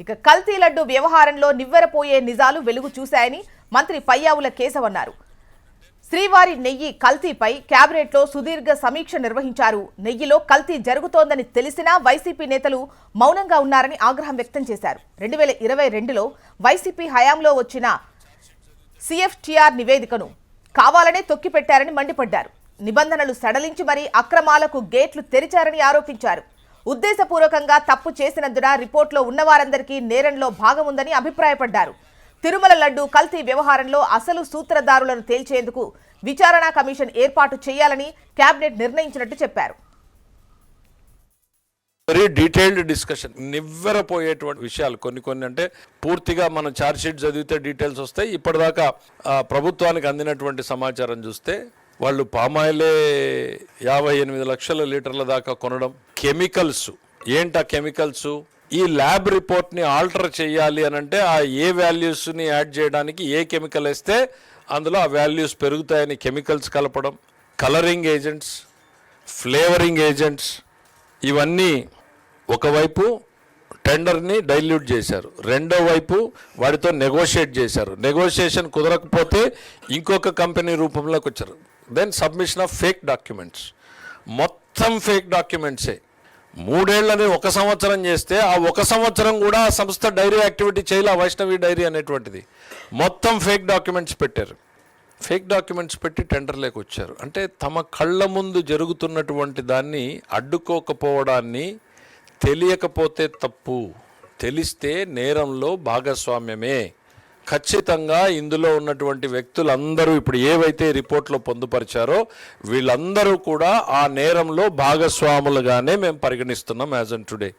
ఇక కల్తీ లడ్డు వ్యవహారంలో నివ్వెరపోయే నిజాలు వెలుగు చూశాయని మంత్రి పయ్యావుల కేశవ్ అన్నారు. శ్రీవారి నెయ్యి కల్తీపై కేబినెట్లో సుదీర్ఘ సమీక్ష నిర్వహించారు. నెయ్యిలో కల్తీ జరుగుతోందని తెలిసినా వైసీపీ నేతలు మౌనంగా ఉన్నారని ఆగ్రహం వ్యక్తం చేశారు. 2022లో వైసీపీ హయాంలో వచ్చిన సిఎఫ్టిఆర్ నివేదికను కావాలనే తొక్కిపెట్టారని మండిపడ్డారు. నిబంధనలు సడలించి మరీ అక్రమాలకు గేట్లు తెరిచారని ఆరోపించారు. ఉద్దేశపూర్వకంగా తప్పు చేసినందున రిపోర్టులో ఉన్నవారందరికీ నేరంలో భాగముందని అభిప్రాయపడ్డారు. తిరుమల లడ్డు కల్తీ వ్యవహారంలో అసలు సూత్రధారులను తేల్చేందుకు విచారణ కమిషన్ ఏర్పాటు చేయాలని కేబినెట్ నిర్ణయించినట్టు చెప్పారు. వెరీ డీటెయిల్డ్ డిస్కషన్, నివ్వెరపోయేటువంటి విషయాలు కొన్ని అంటే పూర్తిగా మనం ఛార్జ్ షీట్ చదివితే డీటెయిల్స్ వస్తాయి. ఇప్పటిదాకా ప్రభుత్వానికి అందినటువంటి సమాచారం చూస్తే వాళ్ళు పామాయిలే 58 లక్షల లీటర్ల దాకా కొనడం, కెమికల్స్ ఏంటా కెమికల్స్, ఈ ల్యాబ్ రిపోర్ట్ని ఆల్టర్ చేయాలి అని అంటే ఆ ఏ వాల్యూస్ని యాడ్ చేయడానికి ఏ కెమికల్ వేస్తే అందులో ఆ వాల్యూస్ పెరుగుతాయని కెమికల్స్ కలపడం, కలరింగ్ ఏజెంట్స్, ఫ్లేవరింగ్ ఏజెంట్స్, ఇవన్నీ ఒకవైపు టెండర్ని డైల్యూట్ చేశారు, రెండో వైపు వాటితో నెగోషియేట్ చేశారు. నెగోషియేషన్ కుదరకపోతే ఇంకొక కంపెనీ రూపంలోకి వచ్చారు. Then submission of fake documents, మొత్తం ఫేక్ డాక్యుమెంట్సే. 3 ఏళ్ళని 1 సంవత్సరం చేస్తే ఆ 1 సంవత్సరం కూడా సంస్థ డైరీ యాక్టివిటీ చేయాలి, వైష్ణవి డైరీ అనేటువంటిది. మొత్తం ఫేక్ డాక్యుమెంట్స్ పెట్టారు. ఫేక్ డాక్యుమెంట్స్ పెట్టి టెండర్లోకి వచ్చారు. అంటే తమ కళ్ళ ముందు జరుగుతున్నటువంటి దాన్ని అడ్డుకోకపోవడాన్ని, తెలియకపోతే తప్పు, తెలిస్తే నేరంలో భాగస్వామ్యమే. ఖచ్చితంగా ఇందులో ఉన్నటువంటి వ్యక్తులందరూ ఇప్పుడు ఏవైతే రిపోర్ట్లో పొందుపరిచారో వీళ్ళందరూ కూడా ఆ నేరంలో భాగస్వాములుగానే మేము పరిగణిస్తున్నాం యాజ్ ఆన్ టుడే.